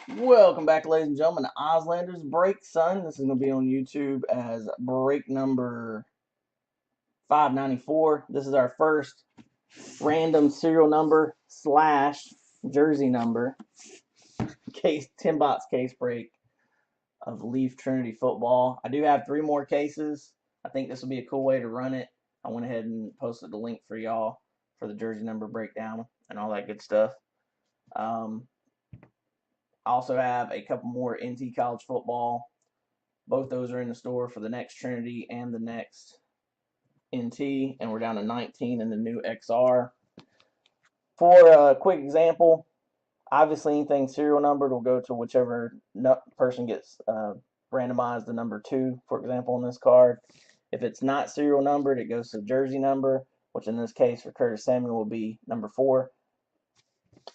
Welcome back, ladies and gentlemen, to Ozlander's Break Son. This is going to be on YouTube as break number 594. This is our first random serial number / jersey number case 10 box case break of Leaf Trinity football. I do have 3 more cases. I think this will be a cool way to run it. I went ahead and posted the link for y'all for the jersey number breakdown and all that good stuff. I also have a couple more NT college football. Both those are in the store for the next Trinity and the next NT, and we're down to 19 in the new XR. For a quick example, obviously anything serial numbered will go to whichever person gets randomized the number 2, for example, on this card. If it's not serial numbered, it goes to the jersey number, which in this case for Curtis Samuel will be number 4.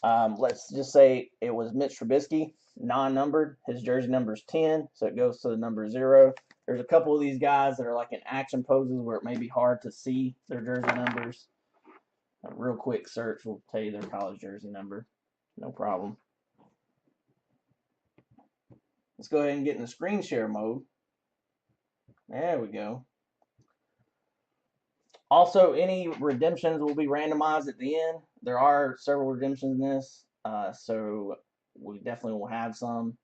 Let's just say it was Mitch Trubisky, non-numbered. His jersey number is 10, so it goes to the number 0. There's a couple of these guys that are like in action poses where it may be hard to see their jersey numbers. A real quick search will tell you their college jersey number. No problem. Let's go ahead and get in the screen share mode. There we go. Also, any redemptions will be randomized at the end. There are several redemptions in this, so we definitely will have some.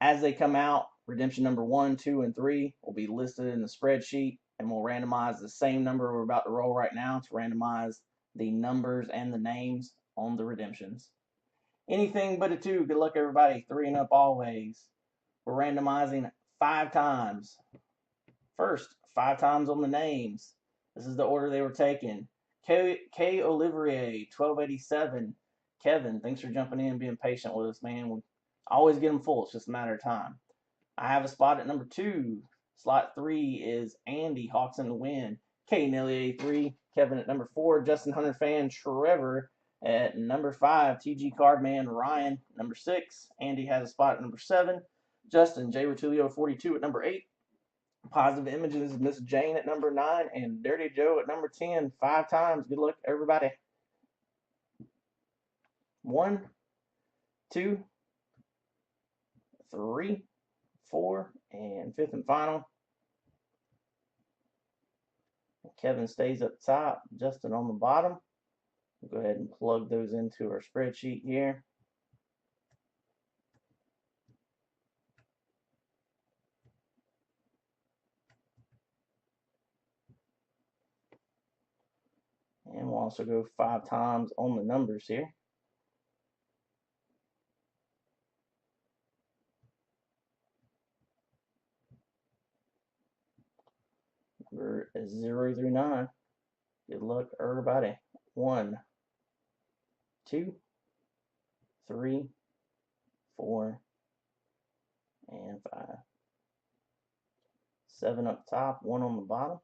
As they come out, redemption number 1, 2, and 3 will be listed in the spreadsheet, and we'll randomize the same number we're about to roll right now to randomize the numbers and the names on the redemptions. Anything but a 2. Good luck, everybody. 3 and up always. We're randomizing 5 times. First, 5 times on the names. This is the order they were taken. K. Olivier, 1287. Kevin, thanks for jumping in and being patient with us, man. We always get them full. It's just a matter of time. I have a spot at number 2. Slot 3 is Andy, Hawks in the Wind. K. Nelly, 3. Kevin at number 4. Justin Hunter fan Trevor at number 5. TG Cardman Ryan, number 6. Andy has a spot at number 7. Justin, J. Rotulio, 42 at number 8. Positive Images, Miss Jane at number 9, and Dirty Joe at number 10. 5 times. Good luck, everybody. 1, 2, 3, 4, and 5th and final. Kevin stays up top, Justin on the bottom. We'll go ahead and plug those into our spreadsheet here. And we'll also go 5 times on the numbers here. Number 0 through 9. Good luck, everybody. 1, 2, 3, 4, and 5. 7 up top, 1 on the bottom.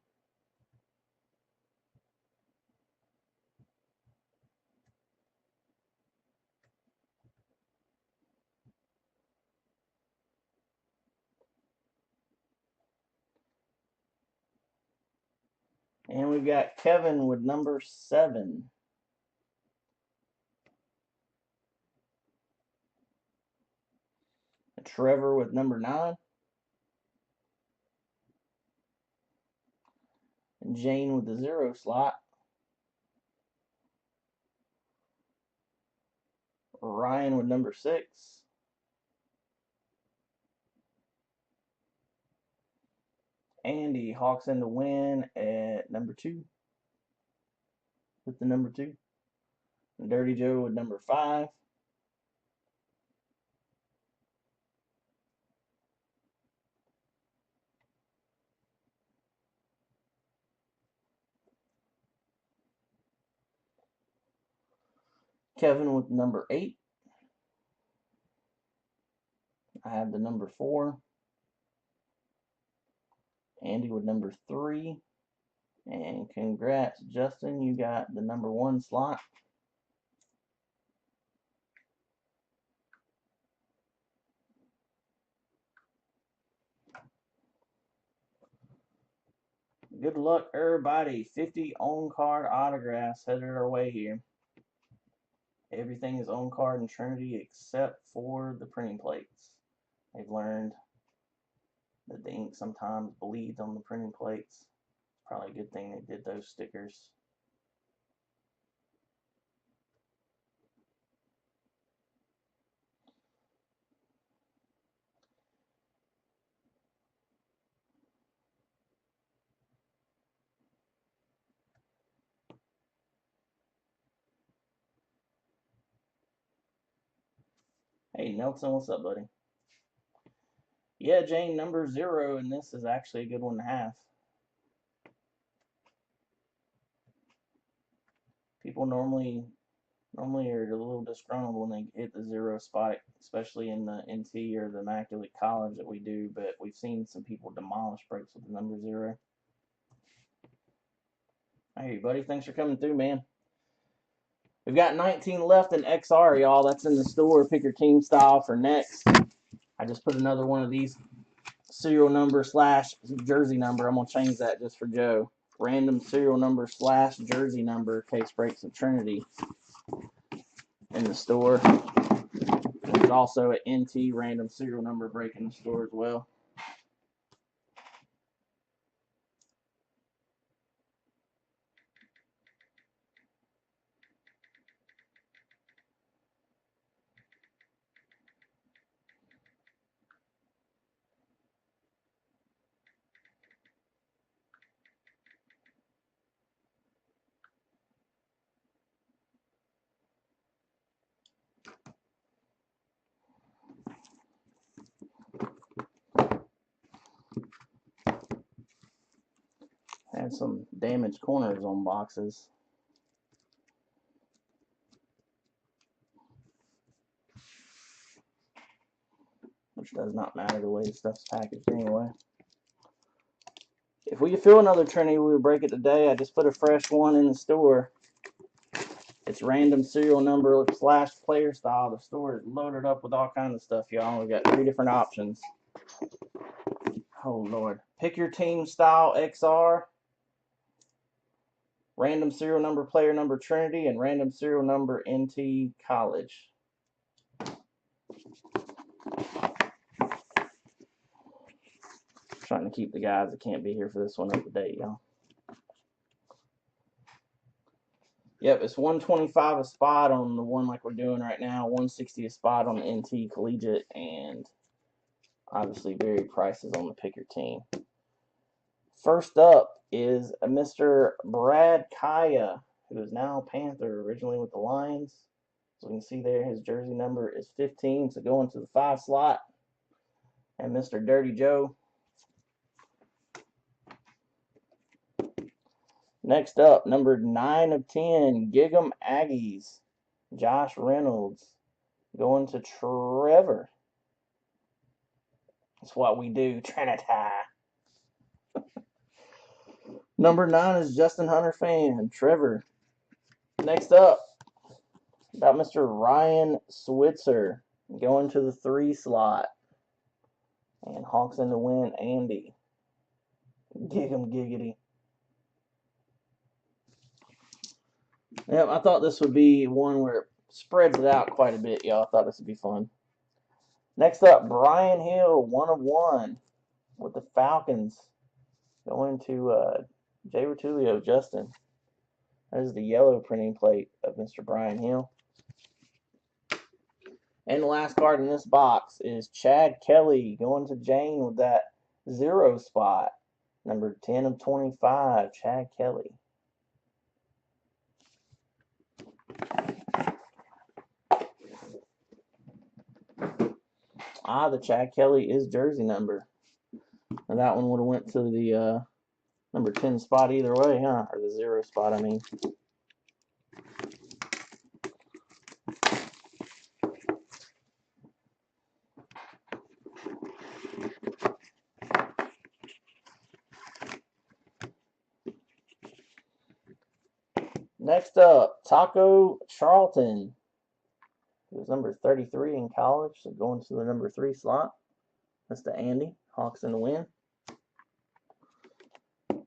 And we've got Kevin with number 7. Trevor with number 9. And Jane with the 0 slot. Ryan with number 6. Andy, Hawks in the Win at number 2. With the number 2. And Dirty Joe with number 5. Kevin with number 8. I have the number 4. Andy with number 3. And congrats, Justin. You got the number 1 slot. Good luck, everybody. 50 on-card autographs headed our way here. everything is on card in Trinity except for the printing plates. They've learned that the ink sometimes bleeds on the printing plates. It's probably a good thing they did those stickers. Hey, Nelson, what's up, buddy? Yeah, Jane, number 0, and this is actually a good one to have. People normally are a little disgruntled when they hit the 0 spot, especially in the NT or the Immaculate College that we do, but we've seen some people demolish breaks with the number 0. Hey, buddy, thanks for coming through, man. We've got 19 left in XR, y'all. That's in the store. Pick your team style for next. I just put another one of these serial number / jersey number. I'm going to change that just for Joe. Random serial number / jersey number case breaks of Trinity in the store. There's also an NT random serial number break in the store as well. Had some damaged corners on boxes. Which does not matter the way the stuff's packaged anyway. If we could fill another Trinity, we would break it today. I just put a fresh one in the store. It's random serial number / player style. The store is loaded up with all kinds of stuff, y'all. We got 3 different options. Oh, Lord. Pick your team style XR. Random serial number player number Trinity, and random serial number NT College. Trying to keep the guys that can't be here for this one up to date, y'all. Yep, it's 125 a spot on the one like we're doing right now, 160 a spot on the NT Collegiate, and obviously varied prices on the pick your team. First up is a Mr. Brad Kaya, who is now a Panther, originally with the Lions. So you can see there his jersey number is 15, so going to the 5 slot. And Mr. Dirty Joe. Next up, number 9 of 10, Gig'em Aggies, Josh Reynolds, going to Trevor. That's what we do, Trinity. Number 9 is Justin Hunter fan, Trevor. Next up, got Mr. Ryan Switzer, going to the 3 slot. And Hawks in the win, Andy. Gig'em giggity. Yep, I thought this would be one where it spreads it out quite a bit, y'all. I thought this would be fun. Next up, Brian Hill, 1 of 1 with the Falcons. Going to Jay Rotulio, Justin. That is the yellow printing plate of Mr. Brian Hill. And the last card in this box is Chad Kelly, going to Jane with that 0 spot. Number 10 of 25, Chad Kelly. The Chad Kelly is jersey number. And that one would have went to the number 10 spot either way, huh? Or the 0 spot, I mean. Next up, Taco Charlton. He was number 33 in college, so going to the number 3 slot. That's the Andy. Hawks in the win.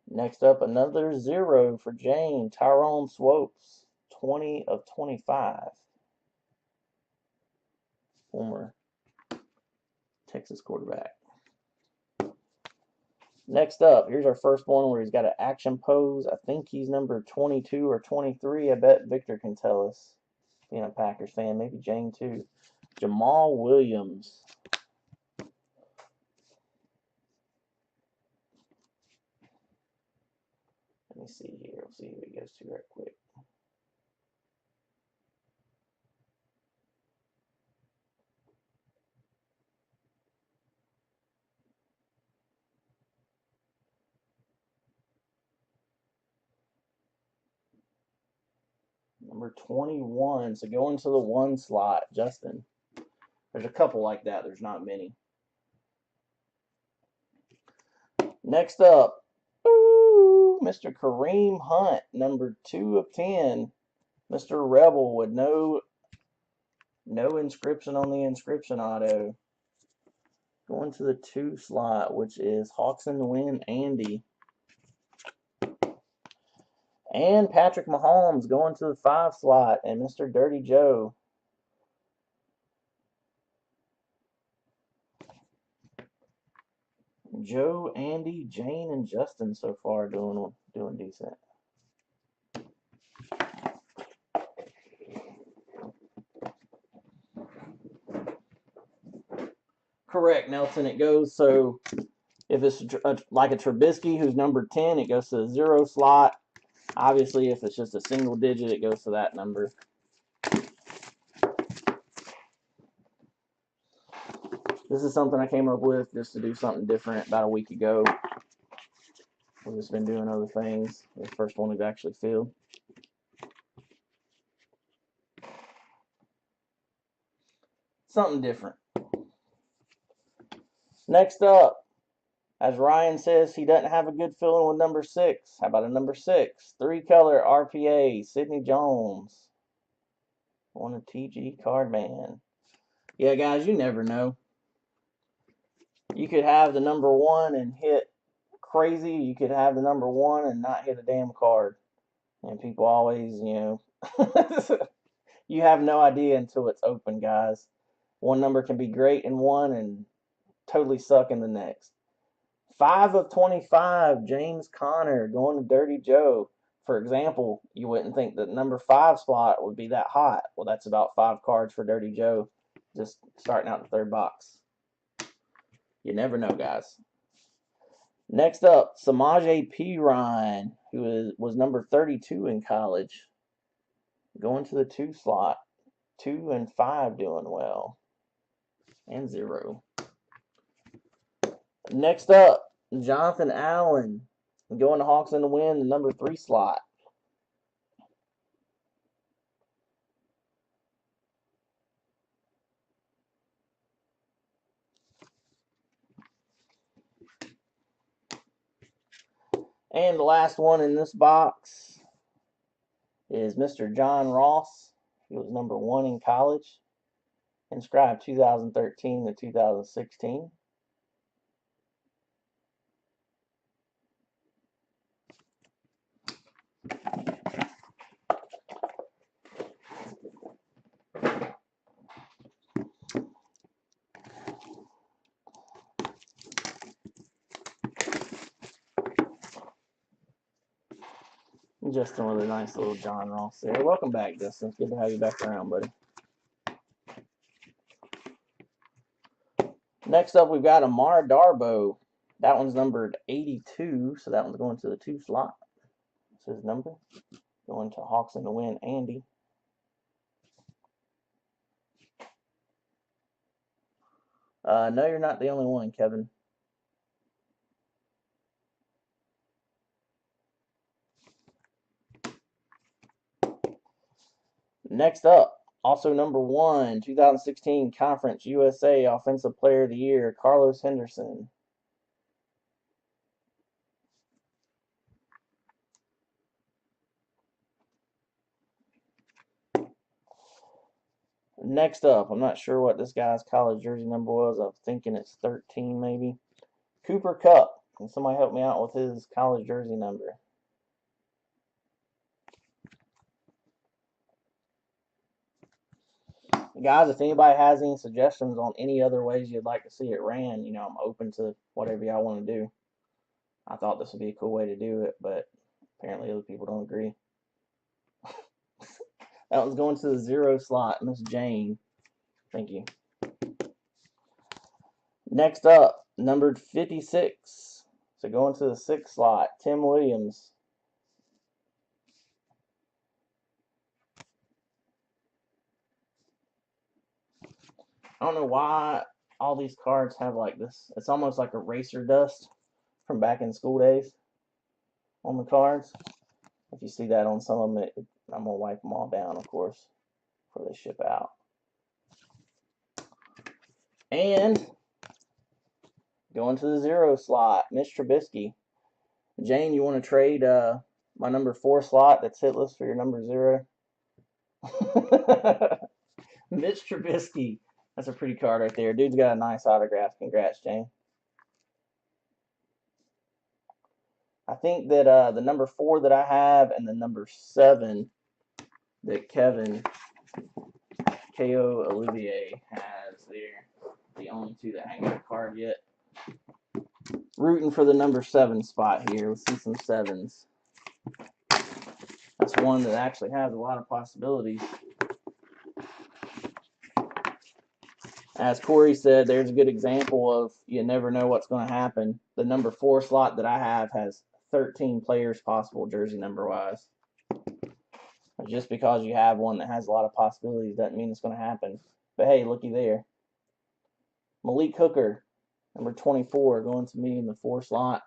Next up, another 0 for Jane. Tyrone Swopes, 20 of 25. former Texas quarterback. Next up, here's our first one where he's got an action pose. I think he's number 22 or 23. I bet Victor can tell us, being a Packers fan. Maybe Jane too. Jamal Williams. Let me see here. We'll see who he goes to right quick. Number 21. So go into the 1 slot, Justin. There's a couple like that. There's not many. Next up, Mr. Kareem Hunt, number 2 of 10. Mr. Rebel with no inscription on the inscription auto. Going to the 2 slot, which is Hawks in the Wind, Andy. And Patrick Mahomes going to the 5 slot, and Mr. Dirty Joe. Joe, Andy, Jane, and Justin so far doing decent. Correct, Nelson. It goes, so if it's like a Trubisky who's number 10, it goes to the 0 slot. Obviously, if it's just a single digit, it goes to that number. This is something I came up with just to do something different about a week ago. We've just been doing other things. The first one we've actually filled. Something different. Next up, as Ryan says, he doesn't have a good feeling with number 6. How about a number 6? 3-color RPA, Sidney Jones. On a TG card man. Yeah, guys, you never know. You could have the number 1 and hit crazy. You could have the number 1 and not hit a damn card. And people always, you have no idea until it's open, guys. One number can be great in one and totally suck in the next. 5 of 25, James Conner going to Dirty Joe. For example, you wouldn't think that number 5 slot would be that hot. Well, that's about 5 cards for Dirty Joe, just starting out the 3rd box. You never know, guys. Next up, Samaje Perine, who was number 32 in college. Going to the 2 slot. 2 and 5 doing well. And 0. Next up, Jonathan Allen. Going to Hawks in the Wind, the number 3 slot. And the last one in this box is Mr. John Ross. He was number 1 in college. Inscribed 2013 to 2016. Justin with a nice little John Ross there. Welcome back, Justin. It's good to have you back around, buddy. Next up, we've got Amar Darboh. That one's numbered 82, so that one's going to the 2 slot. That's his number. Going to Hawks in the Wind, Andy. No, you're not the only one, Kevin. Next up, also number 1, 2016 Conference USA Offensive Player of the Year, Carlos Henderson. Next up, I'm not sure what this guy's college jersey number was. I'm thinking it's 13 maybe. Cooper Kupp. Can somebody help me out with his college jersey number? guys, if anybody has any suggestions on any other ways you'd like to see it ran, I'm open to whatever y'all want to do. I thought this would be a cool way to do it, but apparently other people don't agree. That was going to the 0 slot, Miss Jane. Thank you. Next up, numbered 56. So going to the 6th slot, Tim Williams. I don't know why all these cards have like this. It's almost like eraser dust from back in school days on the cards. If you see that on some of them, I'm going to wipe them all down, of course, before they ship out. And going to the 0 slot, Mitch Trubisky. Jane, you want to trade my number 4 slot that's hitless for your number 0? Mitch Trubisky. That's a pretty card right there. Dude's got a nice autograph. Congrats, Jane. I think that the number 4 that I have and the number 7 that Kevin K.O. Olivier has there, the only 2 that haven't got a card yet. Rooting for the number 7 spot here. Let's see some 7s. That's one that actually has a lot of possibilities. As Corey said, there's a good example of you never know what's going to happen. The number 4 slot that I have has 13 players possible jersey number wise. Just because you have one that has a lot of possibilities doesn't mean it's going to happen. But hey, looky there. Malik Hooker, number 24, going to me in the 4 slot.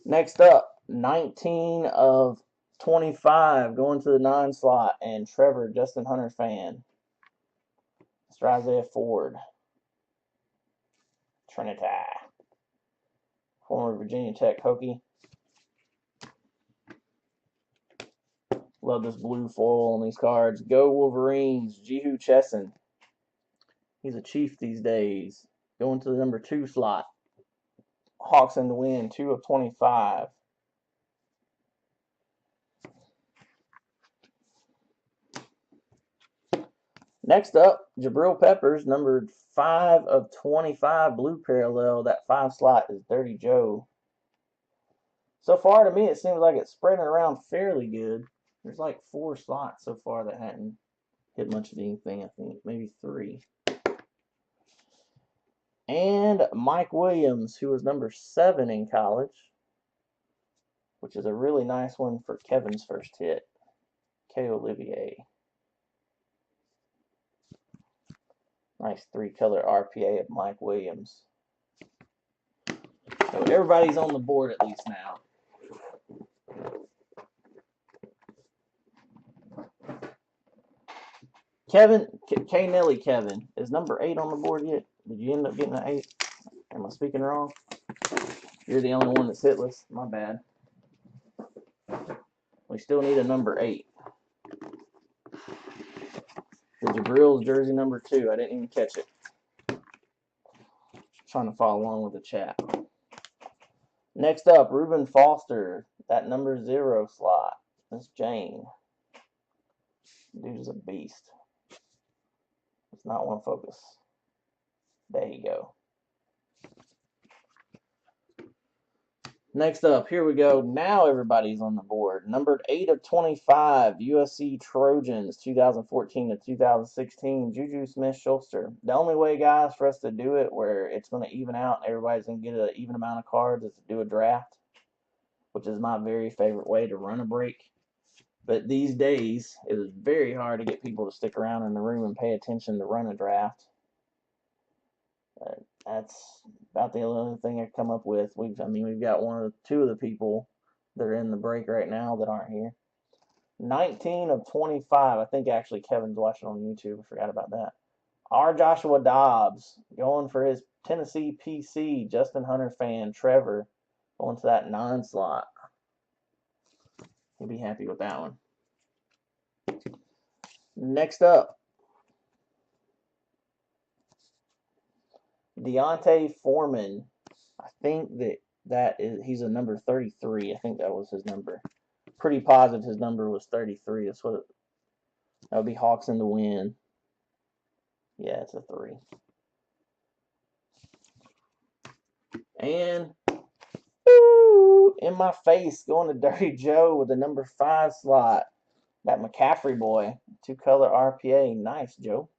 Next up, 19 of 25 going to the 9 slot, and Trevor, Justin Hunter fan. Mr. Isaiah Ford. Trinity. Former Virginia Tech Hokie. Love this blue foil on these cards. Go Wolverines. Jihu Chesson. He's a Chief these days. Going to the number 2 slot. Hawks in the win. 2 of 25. Next up, Jabril Peppers, numbered 5 of 25, blue parallel. That 5 slot is Dirty Joe. So far, to me, it seems like it's spreading around fairly good. There's like 4 slots so far that hadn't hit much of anything, I think. Maybe 3. And Mike Williams, who was number 7 in college, which is a really nice one for Kevin's first hit. K. Olivier. Nice 3-color RPA of Mike Williams. So everybody's on the board at least now. Kevin, K. Nelly Kevin, is number 8 on the board yet? Did you end up getting an 8? Am I speaking wrong? You're the only one that's hitless. My bad. We still need a number 8. The Jabril's jersey number 2. I didn't even catch it. Trying to follow along with the chat. Next up, Reuben Foster. That number 0 slot. That's Jane. Dude is a beast. It's not one focus. There you go. Next up, here we go. Now everybody's on the board. Numbered 8 of 25, USC Trojans, 2014 to 2016, Juju Smith-Schuster. The only way, guys, for us to do it where it's going to even out and everybody's going to get an even amount of cards is to do a draft, which is my very favorite way to run a break. But these days, it is very hard to get people to stick around in the room and pay attention to run a draft. That's about the only thing I come up with. We've got 2 of the people that are in the break right now that aren't here. 19 of 25. I think actually Kevin's watching on YouTube. I forgot about that. R. Joshua Dobbs going for his Tennessee PC. Justin Hunter fan Trevor going to that 9 slot. He'll be happy with that one. Next up, Deontay Foreman. I think he's a number 33. I think that was his number. Pretty positive his number was 33. That's what That would be Hawks in the win. Yeah, it's a 3. And woo, in my face, going to Dirty Joe with the number 5 slot. That McCaffrey boy, 2-color RPA. Nice, Joe.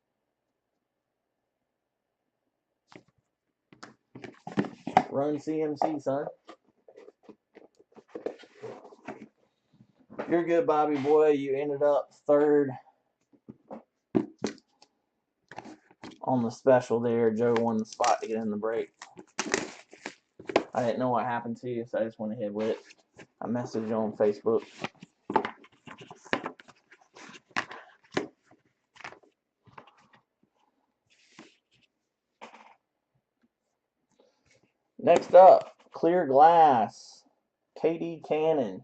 Run CMC, son. You're good, Bobby boy. You ended up 3rd on the special there. Joe won the spot to get in the break. I didn't know what happened to you, so I just went ahead with it. I messaged you on Facebook. Next up, clear glass. KD Cannon.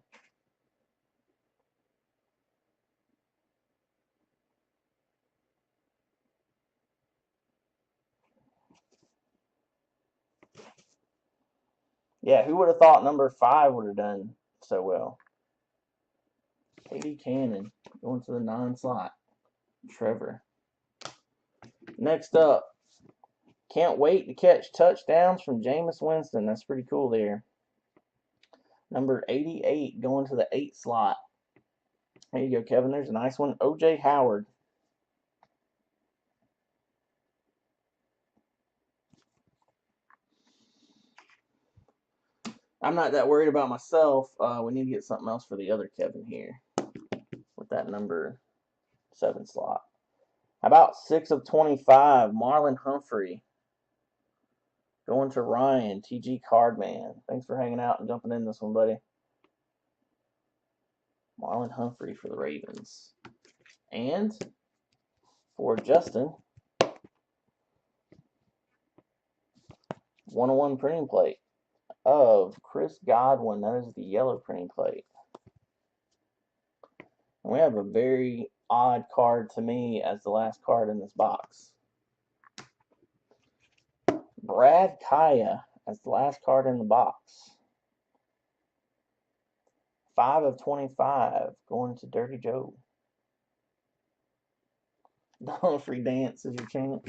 Yeah, who would have thought number 5 would have done so well? KD Cannon going to the 9 slot. Trevor. Next up, can't wait to catch touchdowns from Jameis Winston. That's pretty cool there. Number 88 going to the 8 slot. There you go, Kevin. There's a nice one. OJ Howard. I'm not that worried about myself. We need to get something else for the other Kevin here with that number 7 slot. How about 6 of 25, Marlon Humphrey. Going to Ryan, TG Cardman. Thanks for hanging out and jumping in this one, buddy. Marlon Humphrey for the Ravens. And for Justin, 101 printing plate of Chris Godwin. That is the yellow printing plate. And we have a very odd card to me as the last card in this box. Brad Kaya as the last card in the box. 5 of 25 going to Dirty Joe. The Humphrey dance is your chant.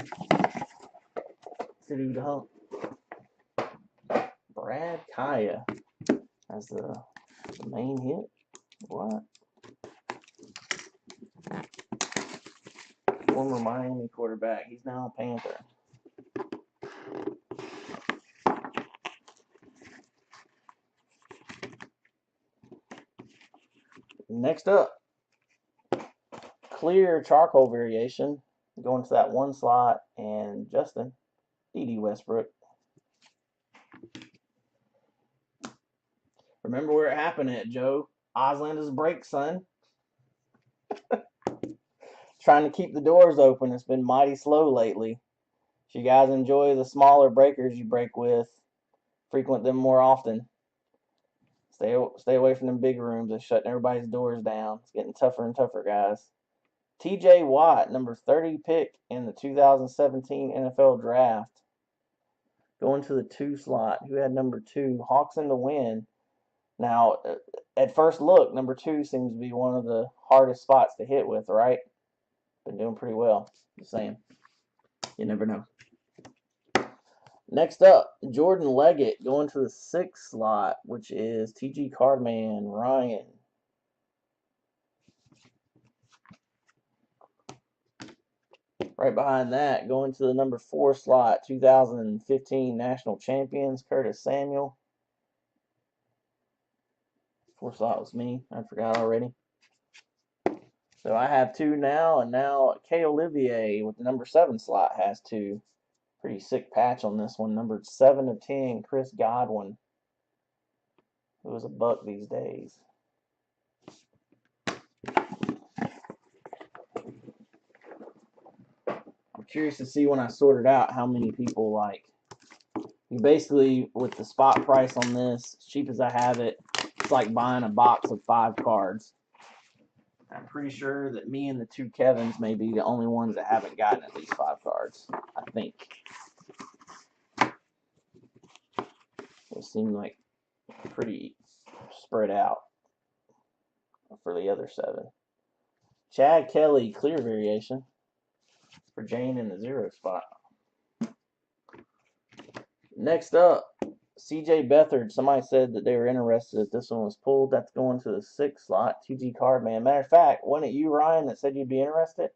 To do the hump. Brad Kaya as the main hit. What? Former Miami quarterback. He's now a Panther. Next up, clear charcoal variation. Going to that 1 slot, and Justin, D.D. Westbrook. Remember where it happened at, Joe. Oslander's break, son. Trying to keep the doors open. It's been mighty slow lately. If you guys enjoy the smaller breakers you break with, frequent them more often. Stay away from them big rooms. They're shutting everybody's doors down. It's getting tougher and tougher, guys. TJ Watt, number 30 pick in the 2017 NFL Draft. Going to the 2 slot. Who had number 2? Hawks in the win. Now, at first look, number 2 seems to be one of the hardest spots to hit with, right? Been doing pretty well. Just saying. You never know. Next up, Jordan Leggett going to the 6 slot, which is TG Cardman, Ryan. Right behind that, going to the number 4 slot, 2015 National Champions, Curtis Samuel. 4 slot was me. I forgot already. So I have 2 now, and now K. Olivier with the number 7 slot has 2. Pretty sick patch on this one. Numbered 7 of 10, Chris Godwin, who is a buck these days. I'm curious to see when I sort it out how many people like. You basically, with the spot price on this, as cheap as I have it, it's like buying a box of 5 cards. I'm pretty sure that me and the 2 Kevins may be the only ones that haven't gotten at least 5 cards. I think. It seemed like pretty spread out for the other 7. Chad Kelly, clear variation for Jane in the 0 spot. Next up, CJ Beathard. Somebody said that they were interested if this one was pulled. That's going to the 6 slot. 2G card, man. Matter of fact, wasn't it you, Ryan, that said you'd be interested?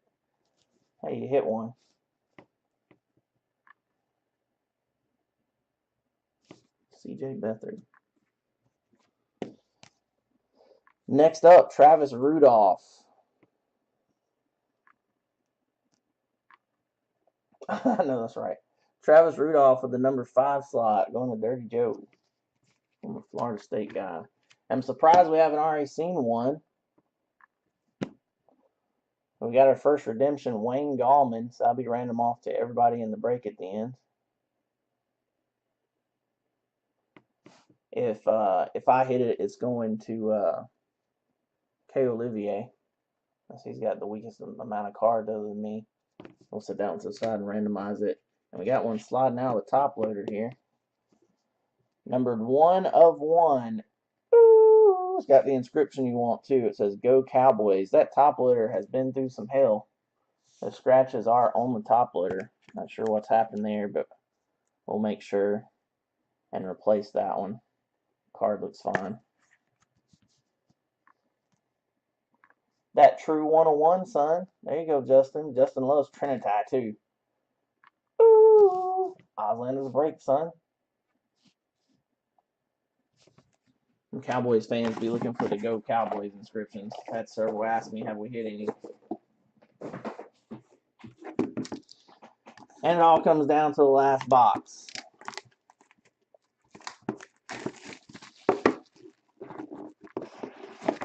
Hey, you hit one. CJ Beathard. Next up, Travis Rudolph. I know that's right. Travis Rudolph with the number 5 slot going to Dirty Joe. I'm a Florida State guy. I'm surprised we haven't already seen one. We got our first redemption, Wayne Gallman, so I'll be random off to everybody in the break at the end. If I hit it, it's going to K. Olivier. He's got the weakest amount of cards other than me. We'll sit down to the side and randomize it. And we got one sliding out of the top loader here. Numbered 1 of 1. Ooh, it's got the inscription you want too. It says "Go Cowboys." That top loader has been through some hell. The scratches are on the top loader. Not sure what's happened there, but we'll make sure and replace that one. Card looks fine. That true 101, son. There you go, Justin. Justin loves Trinity too. Ooh, Ozland is a break, son. And Cowboys fans be looking for the "Go Cowboys" inscriptions. Had several ask me, have we hit any? And it all comes down to the last box.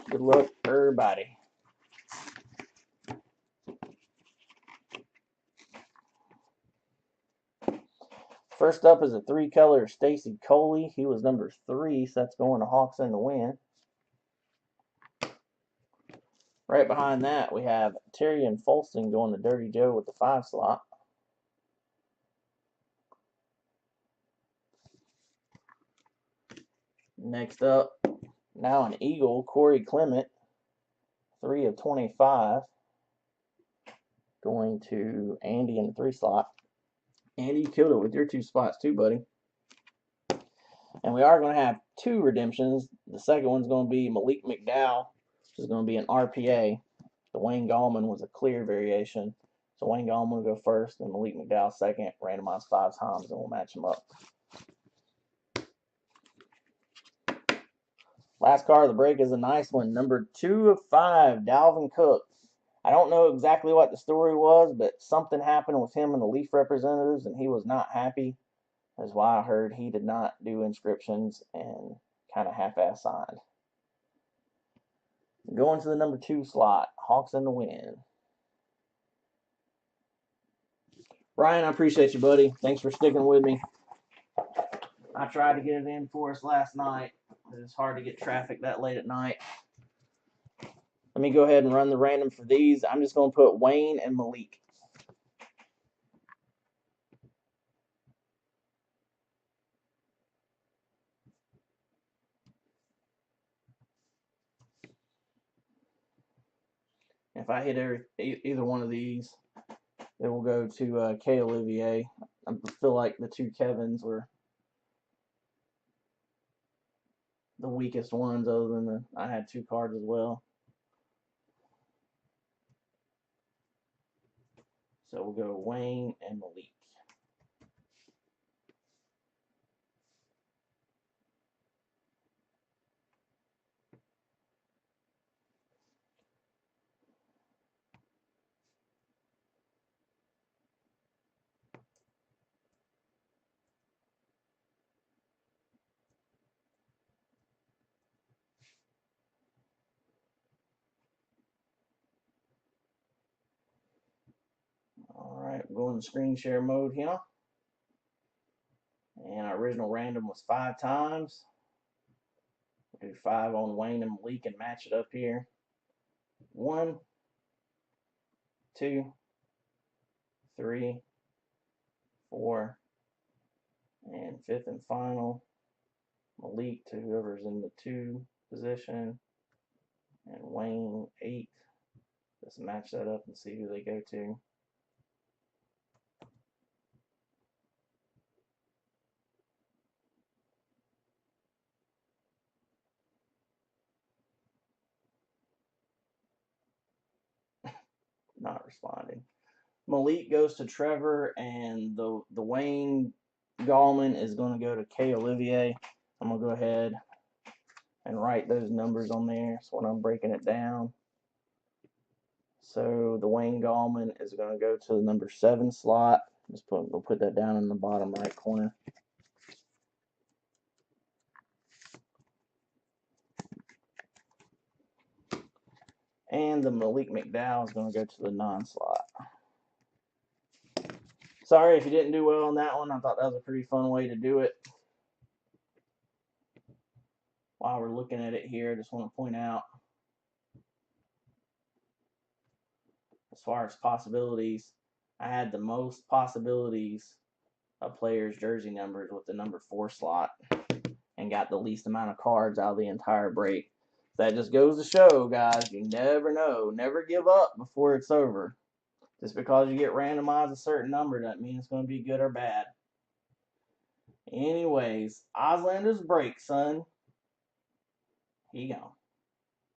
Good luck, everybody. First up is a 3-color Stacy Coley. He was number 3, so that's going to Hawks in the win. Right behind that, we have Terry and Folston going to Dirty Joe with the 5 slot. Next up, now an Eagle, Corey Clement, 3 of 25, going to Andy in the 3 slot. Andy, you killed it with your 2 spots too, buddy. And we are going to have 2 redemptions. The second one's going to be Malik McDowell, which is going to be an RPA. The Wayne Gallman was a clear variation. So Wayne Gallman will go first, and Malik McDowell second. Randomized 5 times, and we'll match them up. Last card of the break is a nice one. Number 2 of 5, Dalvin Cook. I don't know exactly what the story was, but something happened with him and the Leaf representatives, and he was not happy. That's why I heard he did not do inscriptions and kind of half-ass signed. Going to the number 2 slot, Hawks in the win. Ryan, I appreciate you, buddy. Thanks for sticking with me. I tried to get it in for us last night. It's hard to get traffic that late at night. Let me go ahead and run the random for these. I'm just going to put Wayne and Malik. If I hit either one of these, it will go to K. Olivier. I feel like the 2 Kevins were the weakest ones, other than I had 2 cards as well. So we'll go Wayne and Malik. All right, we'll go in the screen share mode here. And our original random was 5 times. We'll do 5 on Wayne and Malik and match it up here. 1, 2, 3, 4, and 5th and final. Malik to whoever's in the 2 position. And Wayne 8. Just match that up and see who they go to. Not responding. Malik goes to Trevor, and the Wayne Gallman is going to go to K. Olivier. I'm going to go ahead and write those numbers on there. So when I'm breaking it down. So the Wayne Gallman is going to go to the number 7 slot. We'll put that down in the bottom right corner. And the Malik McDowell is going to go to the 9 slot. Sorry if you didn't do well on that one. I thought that was a pretty fun way to do it. While we're looking at it here, I just want to point out, as far as possibilities, I had the most possibilities of players' jersey numbers with the number 4 slot and got the least amount of cards out of the entire break. That just goes to show, guys, you never know. Never give up before it's over. Just because you get randomized a certain number doesn't mean it's going to be good or bad. Anyways, Auslander's break, son. Here you go.